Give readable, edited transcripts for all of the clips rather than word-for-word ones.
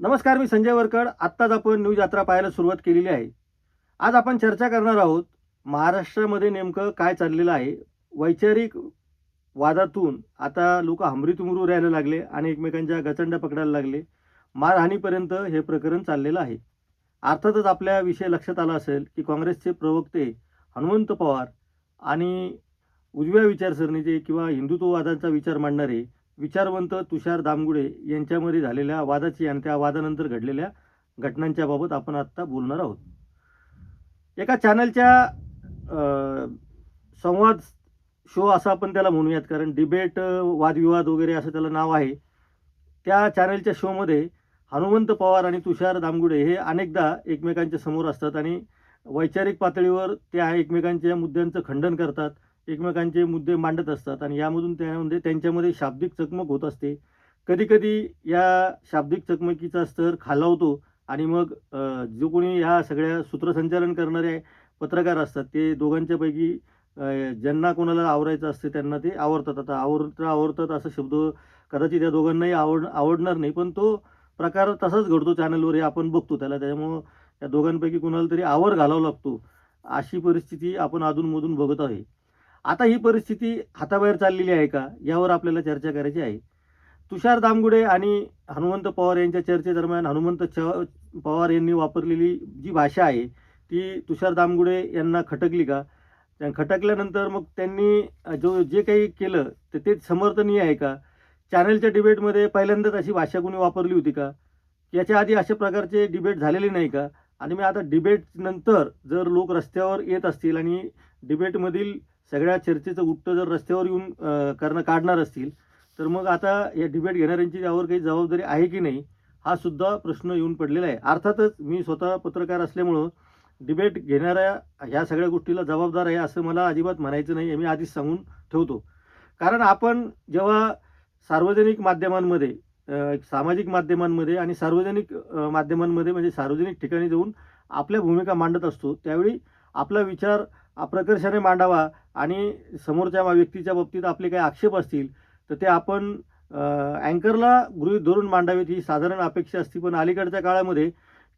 नमस्कार, मी संजय वरकड. आत्ताच आपण न्यूज यात्रा पाहायला सुरुवात केलेली आहे. आज आपण चर्चा करणार आहोत, महाराष्ट्रामध्ये नेमकं काय चाललेलं आहे. वैचारिक वादातून आता लोक हमरीतुमरू राहायला लागले आणि एकमेकांच्या गचंड्या पकडायला लागले. मारहाणीपर्यंत हे प्रकरण चाललेलं आहे. अर्थातच आपल्या विषय लक्षात आला असेल, की काँग्रेसचे प्रवक्ते हनुमंत पवार आणि उजव्या विचारसरणीचे किंवा हिंदुत्ववादाचा विचार मांडणारे विचारवंत तुषार दामगुडे यांच्यामध्ये झालेल्या वादाची आणि त्या वादानंतर घडलेल्या घटनांच्या बाबत आपण आत्ता बोलणार आहोत. एका चॅनलच्या संवाद शो असं आपण त्याला म्हणूयात, कारण डिबेट वादविवाद वगैरे असं त्याला नाव आहे. त्या चॅनलच्या शोमध्ये हनुमंत पवार आणि तुषार दामगुडे हे अनेकदा एकमेकांच्या समोर असतात आणि वैचारिक पातळीवर ते एकमेकांच्या मुद्द्यांचं खंडन करतात, एकमेकांचे मुद्दे मांडत असतात आणि यामधून त्यामध्ये त्यांच्यामध्ये शाब्दिक चकमक होत असते. कधीकधी या शाब्दिक चकमकीचा स्तर खालावतो आणि मग जो कोणी ह्या सगळ्या सूत्रसंचालन करणारे पत्रकार असतात ते दोघांच्यापैकी ज्यांना कोणाला आवरायचं असते त्यांना ते आवरतात. आता आवरतात असा शब्द कदाचित या दोघांनाही आवडणार नाही, पण तो प्रकार तसाच घडतो चॅनलवर, हे आपण बघतो त्याला. त्याच्यामुळं या दोघांपैकी कोणाला तरी आवर घालावा लागतो, अशी परिस्थिती आपण अधूनमधून बघत आहे. आता ही परिस्थिती हाताबाहेर चाललेली आहे का, यावर आपल्याला चर्चा करायची आहे. तुषार दामगुडे आणि हनुमंत पवार यांच्या चर्चेदरम्यान पवार यांनी वापरलेली जी भाषा आहे ती तुषार दामगुडे यांना खटकली का? खटकल्यानंतर मग त्यांनी जे काही केलं तर ते समर्थनीय आहे का? चॅनलच्या डिबेटमध्ये पहिल्यांदाच अशी भाषा कोणी वापरली होती का? याच्या आधी अशा प्रकारचे डिबेट झालेले नाही का? आणि मी आता डिबेटनंतर जर लोक रस्त्यावर येत असतील आणि डिबेटमधील सगळ्या चर्चेचं उत्तर जर रस्त्यावर येऊन काढणार असतील, तर मग आता या डिबेट घेणाऱ्यांची यावर काही जबाबदारी आहे की नाही, हा सुद्धा प्रश्न येऊन पडलेला आहे. अर्थातच मी स्वतः पत्रकार असल्यामुळं डिबेट घेणाऱ्या ह्या सगळ्या गोष्टीला जबाबदार आहे असं मला अजिबात म्हणायचं नाही, हे मी आधीच सांगून ठेवतो. कारण आपण जेव्हा सार्वजनिक माध्यमांमध्ये, सामाजिक माध्यमांमध्ये आणि सार्वजनिक माध्यमांमध्ये म्हणजे सार्वजनिक ठिकाणी जाऊन आपल्या भूमिका मांडत असतो, त्यावेळी आपला विचार प्रकर्षाने मांडावा आणि समोरच्या व्यक्तीच्या बाबतीत आपले काही आक्षेप असतील तर ते आपण अँकरला गृहीत धरून मांडावेत, ही साधारण अपेक्षा असते. पण अलीकडच्या काळामध्ये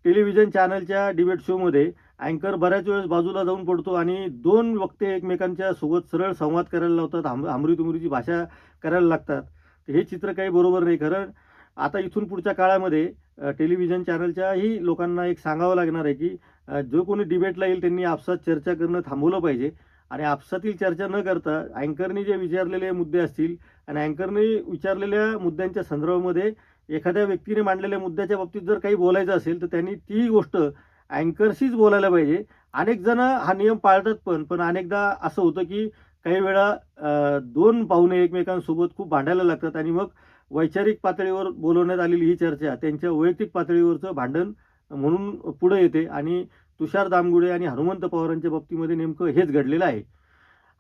टेलिव्हिजन चॅनलच्या डिबेट शोमध्ये अँकर बऱ्याच वेळेस बाजूला जाऊन पडतो आणि दोन वक्ते एकमेकांच्या सोबत सरळ संवाद करायला लावतात, हमरीतुमरीची भाषा करायला लागतात. तर हे चित्र काही बरोबर नाही. कारण आता इथून पुढच्या काळामध्ये टेलिव्हिजन चॅनलच्याही लोकांना एक सांगावं लागणार आहे की जो कोणी डिबेटला येईल त्यांनी आपसात चर्चा करणं थांबवलं पाहिजे आणि आपसातील चर्चा न करता अँकरनी जे विचारलेले मुद्दे असतील आणि अँकरने विचारलेल्या मुद्द्यांच्या संदर्भामध्ये एखाद्या व्यक्तीने मांडलेल्या मुद्द्याच्या बाबतीत जर काही बोलायचं असेल तर त्यांनी ती गोष्ट अँकरशीच बोलायला पाहिजे. अनेक जण हा नियम पाळतात, पण अनेकदा असं होतं की काही वेळा दोन पाहुणे एकमेकांसोबत खूप भांडायला लागतात आणि मग वैचारिक पातळीवर बोलवण्यात आलेली ही चर्चा त्यांच्या वैयक्तिक पातळीवरचं भांडण म्हणून पुढे येते आणि तुषार दामगुडे आणि हनुमंत पवारांच्या बाबतीमध्ये नेमकं हेच घडलेलं आहे.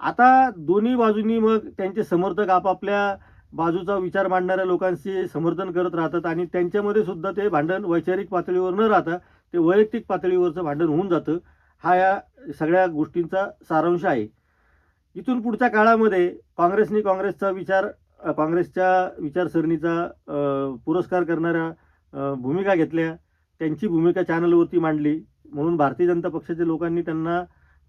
आता दोन्ही बाजूंनी मग त्यांचे समर्थक आपापल्या बाजूचा विचार मांडणाऱ्या लोकांशी समर्थन करत राहतात आणि त्यांच्यामध्ये सुद्धा ते भांडण वैचारिक पातळीवर न राहता ते वैयक्तिक पातळीवरचं भांडण होऊन जातं. हा या सगळ्या गोष्टींचा सारांश आहे. इथून पुढच्या काळामध्ये काँग्रेसच्या विचारसरणीचा पुरस्कार करणाऱ्या भूमिका घेतल्या, त्यांची भूमिका चॅनलवरती मांडली. म्हणून भारतीय जनता पक्षाच्या लोकांनी त्यांना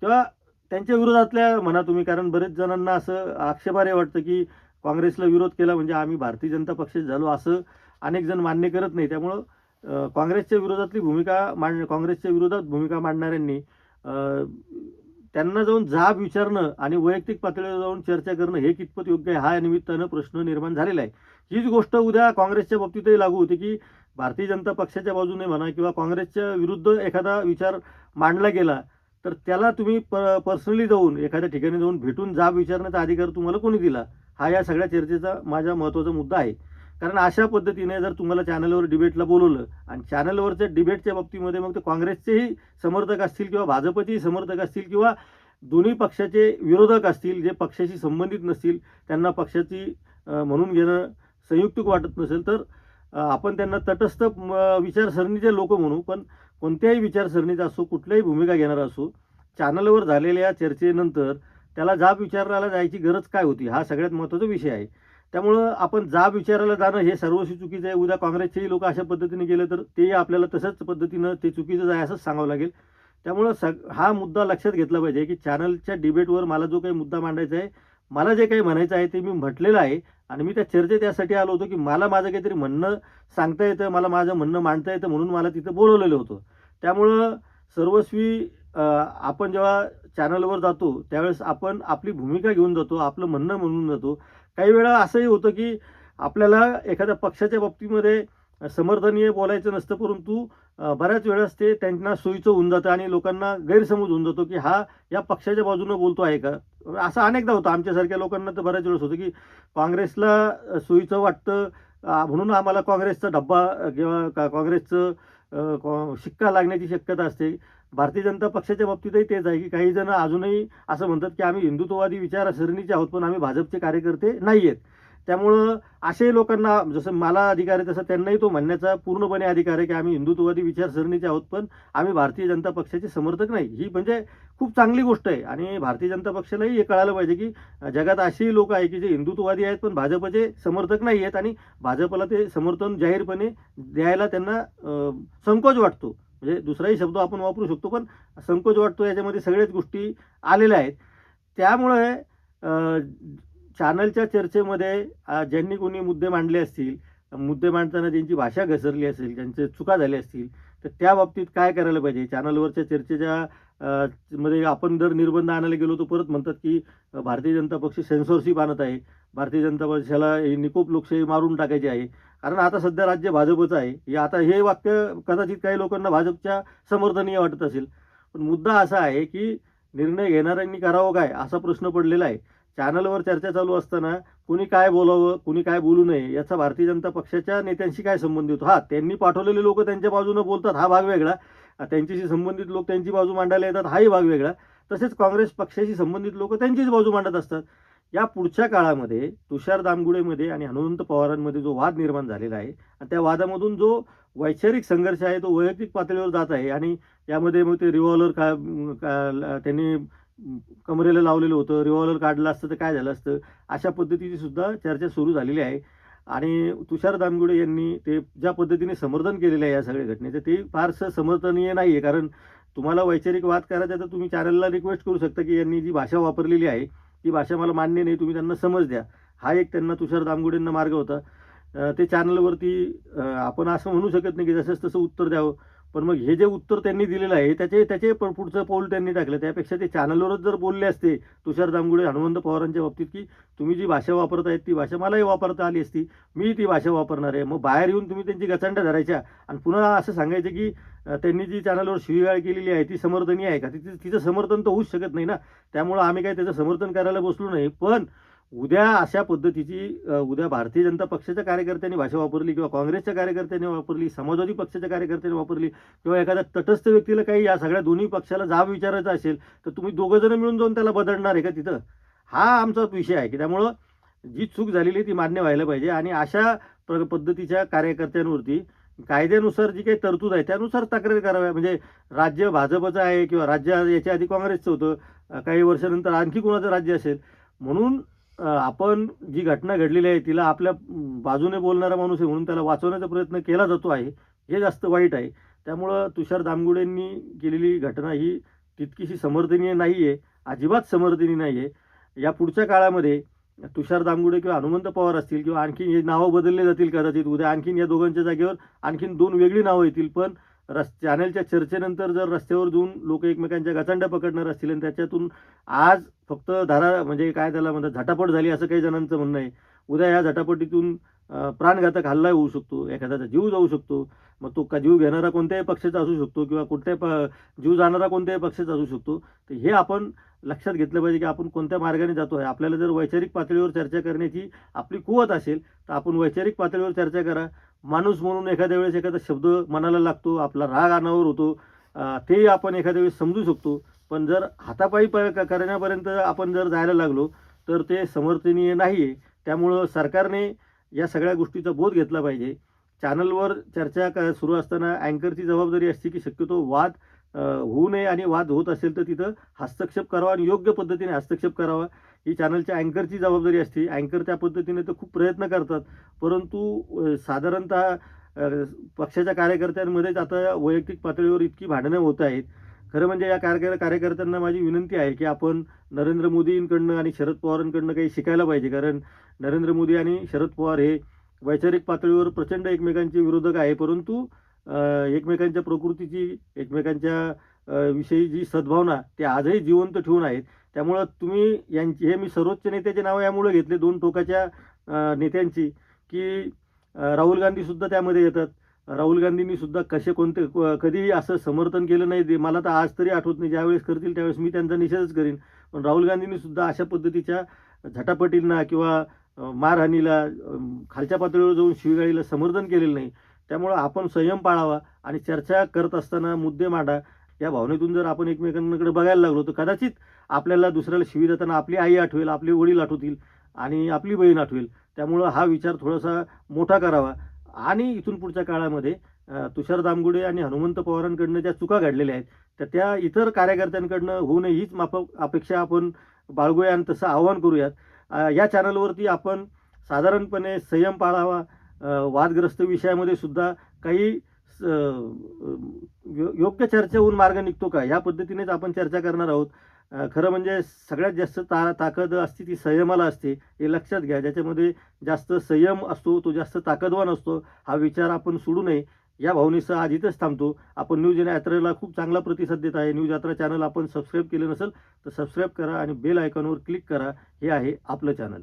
किंवा त्यांच्या विरोधातल्या म्हणा तुम्ही, कारण बरेच जणांना असं आक्षेपार्ह वाटतं की काँग्रेसला विरोध केला म्हणजे आम्ही भारतीय जनता पक्षात झालो, असं अनेक जण मान्य करत नाही. त्यामुळं काँग्रेसच्या विरोधात भूमिका मांडणाऱ्यांनी त्यांना जाऊन जाब विचारणं आणि वैयक्तिक पातळीवर जाऊन चर्चा करणं हे कितपत योग्य आहे, हा निमित्तानं प्रश्न निर्माण झालेला आहे. हीच गोष्ट उद्या काँग्रेसच्या बाबतीतही लागू होते की भारतीय जनता पक्षाच्या बाजूने म्हणा किंवा काँग्रेसच्या विरुद्ध एखादा विचार मांडला गेला तर त्याला तुम्ही पर्सनली जाऊन एखाद्या ठिकाणी जाऊन भेटून जाब विचारण्याचा अधिकार तुम्हाला कोणी दिला, हा या सगळ्या चर्चेचा माझा महत्त्वाचा मुद्दा आहे. कारण अशा पद्धतीने जर तुम्हाला चॅनलवर डिबेटला बोलवलं आणि चॅनलवरच्या डिबेटच्या बाबतीमध्ये मग ते काँग्रेसचेही समर्थक असतील किंवा भाजपचेही समर्थक असतील किंवा दोन्ही पक्षाचे विरोधक असतील, जे पक्षाशी संबंधित नसतील, त्यांना पक्षाची म्हणून घेणं संयुक्तिक वाटत नसेल तर आपण त्यांना तटस्थ विचारसरणीचे लोक म्हणू. पण कोणत्याही विचारसरणीचा असो, कुठल्याही भूमिका घेणारा असो, चॅनलवर झालेल्या चर्चेनंतर त्याला जाब विचारायला जायची गरज काय होती, हा सगळ्यात महत्त्वाचा विषय आहे. त्यामुळं आपण जाब विचारायला जाणं हे सर्वस्वी चुकीचं आहे. उद्या काँग्रेसचेही लोक अशा पद्धतीने गेले तर तेही आपल्याला तसंच पद्धतीनं ते चुकीचं आहे असंच सांगावं लागेल. त्यामुळं हा मुद्दा लक्षात घेतला पाहिजे की चॅनलच्या डिबेटवर मला जो काही मुद्दा मांडायचा आहे, मला जे काही म्हणायचं आहे ते मी म्हटलेलं आहे आणि मी त्या चर्चेत यासाठी आलो होतो की मला माझं काहीतरी म्हणणं सांगता येतं, मला माझं म्हणणं मांडता येतं म्हणून मला तिथं बोलवलेलं होतं. त्यामुळं सर्वस्वी आपण जेव्हा चॅनलवर जातो त्यावेळेस आपण आपली भूमिका घेऊन जातो, आपलं म्हणणं म्हणून जातो. काही वेळा असंही होतं की आपल्याला एखाद्या पक्षाच्या बाबतीमध्ये समर्थनीय बोलायचं नसतं, परंतु बऱ्याच वेळेस ते त्यांना सोयीचं होऊन जातं आणि लोकांना गैरसमज होऊन जातो की हा या पक्षाच्या बाजूनं बोलतो आहे का? असं अनेकदा होतं. आमच्यासारख्या लोकांना तर बऱ्याच वेळेस होतं की काँग्रेसला सोयीचं वाटतं म्हणून आम्हाला काँग्रेसचा डब्बा किंवा काँग्रेसचं शिक्का लागण्याची शक्यता असते. भारतीय जनता पक्षाच्या बाबतीतही तेच आहे की काही जण अजूनही असं म्हणतात की आम्ही हिंदुत्ववादी विचारसरणीचे आहोत, पण आम्ही भाजपचे कार्यकर्ते नाही आहेत. त्यामुळं अशाही लोकांना जसं मला अधिकार आहे तसं त्यांनाही तो म्हणण्याचा पूर्णपणे अधिकार आहे की आम्ही हिंदुत्ववादी विचारसरणीचे आहोत, पण आम्ही भारतीय जनता पक्षाचे समर्थक नाही. ही म्हणजे खूप चांगली गोष्ट आहे आणि भारतीय जनता पक्षालाही हे कळायला पाहिजे की जगात असेही लोक आहेत की जे हिंदुत्ववादी आहेत पण भाजपचे समर्थक नाही आहेत आणि भाजपला ते समर्थन जाहीरपणे द्यायला त्यांना संकोच वाटतो. म्हणजे दुसराही शब्द आपण वापरू शकतो, पण संकोच वाटतो याच्यामध्ये सगळ्याच गोष्टी आलेल्या आहेत. त्यामुळे चॅनलच्या चर्चेमध्ये ज्यांनी कोणी मुद्दे मांडले असतील, मुद्दे मांडताना ज्यांची भाषा घसरली असेल, ज्यांच्या चुका झाल्या असतील, तर त्या बाबतीत काय करायला पाहिजे? चॅनलवरच्या चर्चेच्या मध्ये आपण जर निर्बंध आणायला गेलो तर परत म्हणतात की भारतीय जनता पक्ष सेन्सॉरशिप आणत आहे. भारतीय जनता पक्षाला ही निकोप लोकशाही मारून टाकायची आहे. कारण आता सध्या राज्य भाजपचं आहे. आता हे वाक्य कदाचित काही लोकांना भाजपच्या समर्थनीय वाटत असेल. पण मुद्दा असा आहे की निर्णय घेणाऱ्यांनी करावं काय? असा प्रश्न पडलेला आहे. चॅनलवर चर्चा चालू असताना कुणी काय बोलावं, कुणी काय बोलू नये याचा भारतीय जनता पक्षाच्या नेत्यांशी काय संबंध येतो? हां, त्यांनी पाठवलेले लोक त्यांच्या बाजूनं बोलतात हा भाग वेगळा. त्यांच्याशी संबंधित लोक त्यांची बाजू मांडायला येतात हाही भाग वेगळा. तसेच काँग्रेस पक्षाशी संबंधित लोक त्यांचीच बाजू मांडत असतात. या पुढच्या काळामध्ये तुषार दामगुडेमध्ये आणि हनुमंत पवारांमध्ये जो वाद निर्माण झालेला आहे आणि त्या वादामधून जो वैचारिक संघर्ष आहे तो वैयक्तिक पातळीवर जात आहे आणि यामध्ये मग ते रिव्हॉल्वर त्यांनी कमरेला लावलेलं होतं, रिव्हॉल्वर काढलं असतं तर काय झालं असतं, अशा पद्धतीची सुद्धा चर्चा सुरू झालेली आहे. आणि तुषार दामगुडे यांनी ते ज्या पद्धतीने समर्थन केलेलं आहे या सगळ्या घटनेचं ते फारसं समर्थनीय नाही आहे. कारण तुम्हाला वैचारिक वाद करायचा तर तुम्ही चॅनलला रिक्वेस्ट करू शकता की यांनी जी भाषा वापरलेली आहे ती भाषा मला मान्य नाही, तुम्ही त्यांना समज द्या. हा एक त्यांना तुषार दामगुडेंना मार्ग होता. ते चॅनलवरती आपण असं म्हणू शकत नाही की जसंच तसं उत्तर द्यावं. पण मग हे जे उत्तर त्यांनी दिलेलं आहे त्याचे पुढचं पाऊल त्यांनी टाकलं. त्यापेक्षा ते चॅनलवरच जर बोलले असते तुषार दामगुडे हनुमंत पवारांच्या बाबतीत की तुम्ही जी भाषा वापरत आहेत ती भाषा मलाही वापरता आली असती, मी ती भाषा वापरणार आहे. मग बाहेर येऊन तुम्ही त्यांची गचांड्या धरायच्या आणि पुन्हा असं सांगायचं की त्यांनी जी चॅनलवर शिवीगाळ केलेली आहे ती समर्थनीय आहे का? तिचं समर्थन तर होऊच शकत नाही ना. त्यामुळं आम्ही काही त्याचं समर्थन करायला बसलो नाही. पण उद्या अशा पद्धतीची उद्या भारतीय जनता पक्षाच्या कार्यकर्त्यांनी भाषा वापरली किंवा काँग्रेसच्या कार्यकर्त्यांनी वापरली, समाजवादी पक्षाच्या कार्यकर्त्यांनी वापरली किंवा एखाद्या तटस्थ व्यक्तीला काही या सगळ्या दोन्ही पक्षाला जाब विचारायचा असेल तर तुम्ही दोघं जण मिळून जाऊन त्याला बदलणार आहे का तिथं? हा आमचा विषय आहे की त्यामुळं जी चूक झालेली ती मान्य व्हायला पाहिजे आणि अशा पद्धतीच्या कार्यकर्त्यांवरती कायद्यानुसार जी काही तरतूद आहे त्यानुसार तक्रार कराव्या. म्हणजे राज्य भाजपचं आहे किंवा राज्य याच्या आधी काँग्रेसचं होतं, काही वर्षानंतर आणखी कोणाचं राज्य असेल. म्हणून आपण जी घटना घडलेली आहे तिला आपल्या बाजूने बोलणारा माणूस आहे म्हणून त्याला वाचवण्याचा प्रयत्न केला जातो आहे, हे जास्त वाईट आहे. त्यामुळं तुषार दामगुडेंनी केलेली घटना ही तितकीशी समर्थनीय नाही आहे, अजिबात समर्थनीय नाही आहे. या पुढच्या काळामध्ये तुषार दामगुडे किंवा हनुमंत पवार असतील किंवा आणखीन हे नावं बदलले जातील कदाचित. उद्या आणखीन या दोघांच्या जागेवर आणखीन 2 वेगळी नावं येतील. पण चॅनलच्या चर्चेनंतर जर रस्त्यावर जाऊन लोक एकमेकांच्या गचांड्या पकडणार असतील आणि त्याच्यातून आज फक्त म्हणजे काय त्याला म्हणतात झटापट झाली असं काही जणांचं म्हणणं आहे. उद्या या झटापटीतून प्राणघातक हल्ला होऊ शकतो, एखाद्याचा जीव जाऊ शकतो. मग तो जीव घेणारा कोणत्याही पक्षाचा असू शकतो किंवा जीव जाणारा कोणत्याही पक्षाचा असू शकतो. तर हे आपण लक्षात घेतलं पाहिजे की आपण कोणत्या मार्गाने जातो आहे. आपल्याला जर वैचारिक पातळीवर चर्चा करण्याची आपली कुवत असेल तर आपण वैचारिक पातळीवर चर्चा करा. माणूस म्हणून एखाद्या वेळेस एखादा शब्द मनाला लागतो, आपला राग अनावर होतो, तेही आपण एखाद्या वेळेस समजू शकतो. पण जर हातापायी करण्यापर्यंत आपण जर जायला लागलो तर ते समर्थनीय नाही आहे. त्यामुळं सरकारने या सगळ्या गोष्टीचा बोध घेतला पाहिजे. चॅनलवर चर्चा सुरू असताना अँकरची जबाबदारी असते की शक्यतो वाद होऊ नये आणि वाद होत असेल तर तिथं हस्तक्षेप करावा आणि योग्य पद्धतीने हस्तक्षेप करावा. ही चॅनलच्या अँकरची जबाबदारी असते. अँकर त्या पद्धतीने तर खूप प्रयत्न करतात, परंतु साधारणतः पक्षाच्या कार्यकर्त्यांमध्येच आता वैयक्तिक पातळीवर इतकी भांडणं होत आहेत. खरं म्हणजे या कार्यकर्त्यांना माझी विनंती आहे, की आपण नरेंद्र मोदींकडनं आणि शरद पवारांकडनं काही शिकायला पाहिजे. कारण नरेंद्र मोदी आणि शरद पवार हे वैचारिक पातळीवर प्रचंड एकमेकांचे विरोधक आहे, परंतु एकमेकांच्या प्रकृतीची, एकमेकांच्या विषयी जी सद्भावना ते आजही जिवंत ठेवून आहेत. त्यामुळं तुम्ही हे मी सर्वोच्च नेत्याचे नावं यामुळे घेतले, दोन टोकाच्या नेत्यांची, की राहुल गांधीसुद्धा त्यामध्ये येतात. राहुल गांधींनी सुद्धा कधीही असं समर्थन केलं नाही. ते मला तर आज तरी आठवत नाही. ज्यावेळेस करतील त्यावेळेस मी त्यांचा निषेधच करीन. पण राहुल गांधींनी सुद्धा अशा पद्धतीच्या झटापटींना किंवा मारहाणीला, खालच्या पातळीवर जाऊन शिवीगाळीला समर्थन केलेलं नाही. त्यामुळं आपण संयम पाळावा आणि चर्चा करत असताना मुद्दे मांडा. या भावनेतून जर आपण एकमेकांकडे बघायला लागलो, तर कदाचित आपल्याला दुसऱ्याला शिवी देताना आपली आई आठवेल, आपले वडील आठवतील आणि आपली बहीण आठवेल. त्यामुळं हा विचार थोडासा मोठा करावा आणि इथून पुढच्या काळामध्ये तुषार दामगुडे आणि हनुमंत पवारांकडनं ज्या चुका घडलेल्या आहेत, तर त्या इतर कार्यकर्त्यांकडनं होऊ नये हीच अपेक्षा आपण बाळगूया आणि तसं आवाहन करूयात. या चॅनलवरती आपण साधारणपणे संयम पाळावा. वादग्रस्त विषयामध्ये सुद्धा काही योग्य चर्चा होऊन मार्ग निघतो का, ह्या पद्धतीनेच आपण चर्चा करणार आहोत. खरं म्हणजे सगळ्यात जास्त ताकद असते ती संयमाला असते, हे लक्षात घ्या. ज्याच्यामध्ये जास्त संयम असतो तो जास्त ताकदवान असतो. हा विचार आपण सोडू नये. या भावनेसह आज इथंच थांबतो. आपण न्यूज यात्रेला खूप चांगला प्रतिसाद देत आहे. न्यूज यात्रा चॅनल आपण सबस्क्राईब केलं नसेल तर सबस्क्राईब करा आणि बेल आयकॉनवर क्लिक करा. हे आहे आपलं चॅनल.